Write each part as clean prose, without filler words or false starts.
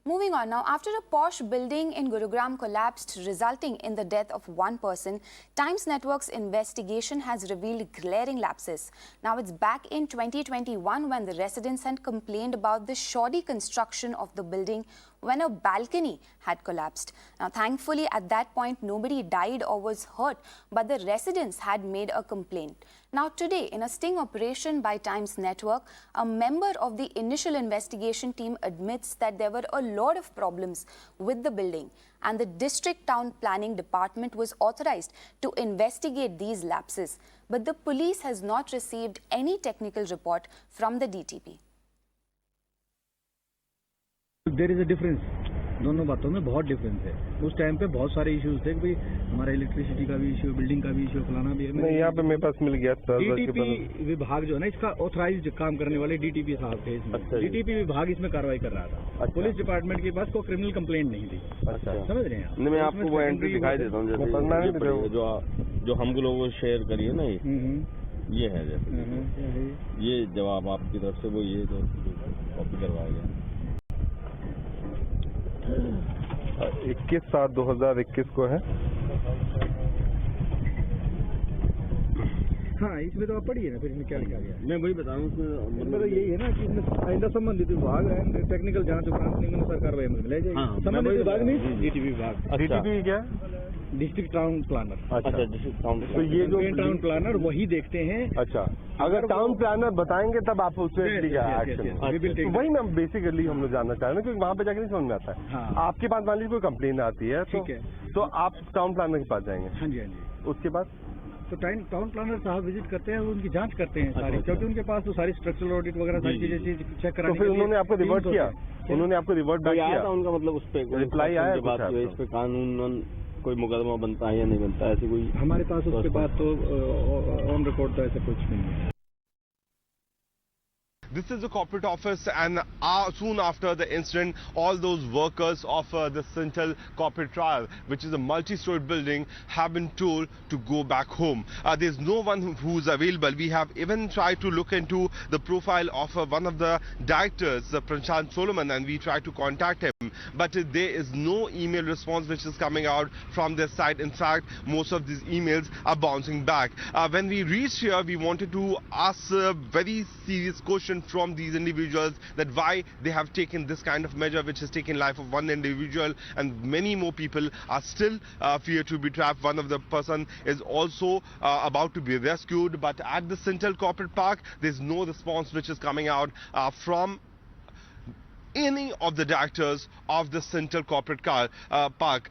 Moving on now, after a posh building in Gurugram collapsed, resulting in the death of one person, Times Network's investigation has revealed glaring lapses. Now it's back in 2021 when the residents had complained about the shoddy construction of the building when a balcony had collapsed. Now thankfully at that point nobody died or was hurt, but the residents had made a complaint. Now today, in a sting operation by Times Network, a member of the initial investigation team admits that there were a lot of problems with the building and the district town planning department was authorized to investigate these lapses. But the police has not received any technical report from the DTP. There is a difference. दोनों बातों में बहुत difference है. उस time पे बहुत सारे issues थे कि भाई हमारा इलेक्ट्रिसिटी का भी इशू, बिल्डिंग का भी इशू, फलाना भी है. नहीं, यहाँ पे मेरे पास मिल गया. डीटीपी विभाग जो है ना, इसका ऑथराइज्ड काम करने वाले डीटीपी साहब थे इसमें. डीटीपी विभाग इसमें कार्रवाई कर रहा था. पुलिस डिपार्टमेंट के पास कोई क्रिमिनल कंप्लेंट नहीं थी. समझ रहे हैं? मैं आपको वो एंट्री दिखाई देता हूँ, जैसे जो हम लोगों को शेयर करिए ना, ये है जैसे ये जवाब आपकी तरफ से, वो ये जो कॉपी करवाया गया 21/7/2021 को है. हाँ, इसमें तो आप पढ़िए ना, फिर इसमें क्या लिखा गया. मैं वही बता रहा हूँ. मतलब यही है ना कि इसमें आइंदा संबंधित विभाग एंड टेक्निकल जांच उपरांत निम्न कार्रवाई में ले जाएगी. संबंधित विभाग नहीं, डीटीपी विभाग. डीटीपी क्या? District town planner. अच्छा, डिस्ट्रिक्ट टाउन. तो ये जो टाउन प्लानर वही देखते हैं. अच्छा, अगर टाउन प्लानर बताएंगे तब आप उसमें एक्शन. वही मैं बेसिकली हम लोग जानना चाह रहे हैं, क्योंकि वहाँ पे जाकर नहीं समझ में आता है. आपके पास मान लीजिए कोई कंप्लेन आती है तो आप टाउन प्लानर के पास जाएंगे. हाँ जी, हाँ जी. उसके बाद तो टाउन प्लानर साहब विजिट करते हैं, उनकी जांच करते हैं सारी, क्योंकि उनके पास तो सारी स्ट्रक्चरल ऑडिट वगैरह सारी चीजें चेक कराने. तो फिर उन्होंने आपको रिवर्ट किया? उन्होंने आपको रिवर्ट बैक किया? उनका मतलब उस पर रिप्लाई आया? इस पे कानून कोई मुकदमा बनता है या नहीं बनता है, ऐसे कोई हमारे पास उसके बाद तो ऑन रिकॉर्ड तो ऐसा कुछ नहीं है. This is the corporate office, and soon after the incident, all those workers of the Central Corporate Trial, which is a multi-story building, have been told to go back home. There's no one who's available. We have even tried to look into the profile of one of the directors, Prashant Solomon, and we tried to contact him. But there is no email response which is coming out from their side. In fact, most of these emails are bouncing back. When we reached here, we wanted to ask a very serious question from these individuals, that why they have taken this kind of measure which has taken life of one individual, and many more people are still feared to be trapped. One of the person is also about to be rescued, but at the Central Corporate Park there's no response which is coming out from any of the directors of the Central Corporate Park.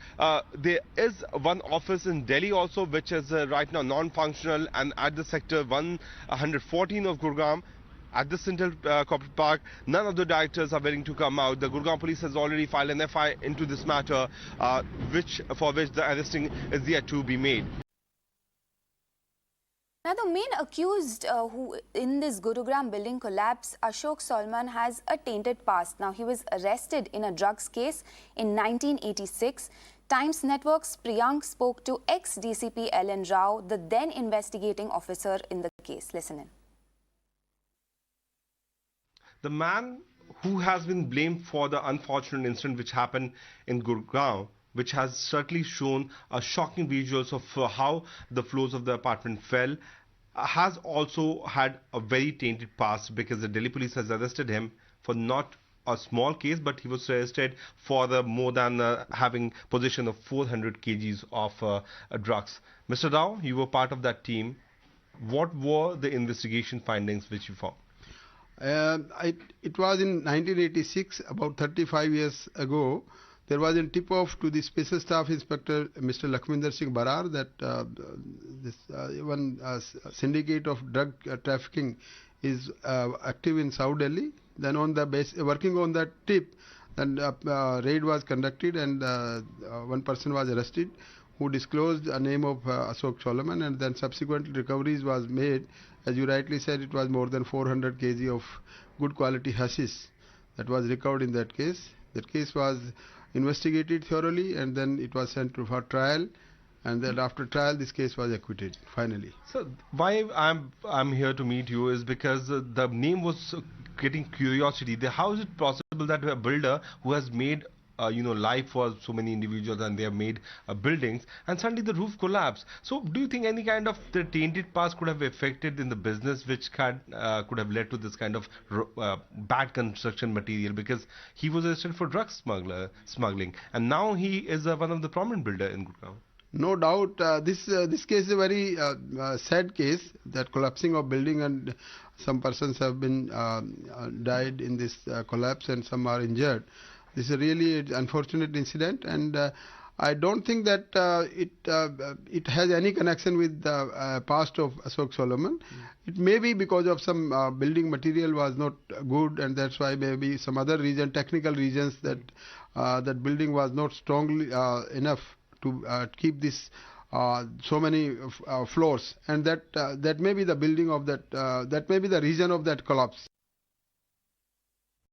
There is one office in Delhi also which is right now non-functional, and at the sector 114 of Gurugram, at the Central Corporate Park, none of the directors are willing to come out. The Gurugram police has already filed an FI into this matter, for which the arresting is yet to be made. Now, the main accused who in this Gurugram building collapse, Ashok Solomon, has a tainted past. Now, he was arrested in a drugs case in 1986. Times Network's Priyank spoke to ex-DCP Ellen Rao, the then investigating officer in the case. Listen in. The man who has been blamed for the unfortunate incident which happened in Gurugram, which has certainly shown a shocking visuals of how the floors of the apartment fell, has also had a very tainted past, because the Delhi police has arrested him for not a small case, but he was arrested for the more than having possession of 400 kgs of drugs. Mr. Rao, you were part of that team. What were the investigation findings which you found? It was in 1986, about 35 years ago. There was a tip-off to the Special Staff Inspector, Mr. Lakhminder Singh Barar, that this one syndicate of drug trafficking is active in South Delhi. Then on the base, working on that tip, then raid was conducted, and one person was arrested who disclosed the name of Ashok Solomon, and then subsequent recoveries was made. As you rightly said, it was more than 400 kg of good quality hashish that was recovered in that case. That case was investigated thoroughly, and then it was sent for trial, and then after trial this case was acquitted finally. So why I'm here to meet you is because the name was getting curiosity. How is it possible possible that a builder who has made life for so many individuals, and they have made buildings, and suddenly the roof collapsed. So do you think any kind of the tainted past could have affected in the business, which could have led to this kind of bad construction material? Because he was arrested for drug smuggling, and now he is one of the prominent builder in Gurugram. No doubt, this case is a very sad case, that collapsing of building, and some persons have been died in this collapse, and some are injured. This is really an unfortunate incident, and I don't think that it has any connection with the past of Ashok Solomon. It may be because of some building material was not good, and that's why maybe some other reason, technical reasons, that that building was not strongly enough to keep this so many floors, and that may be the building of that, that may be the reason of that collapse.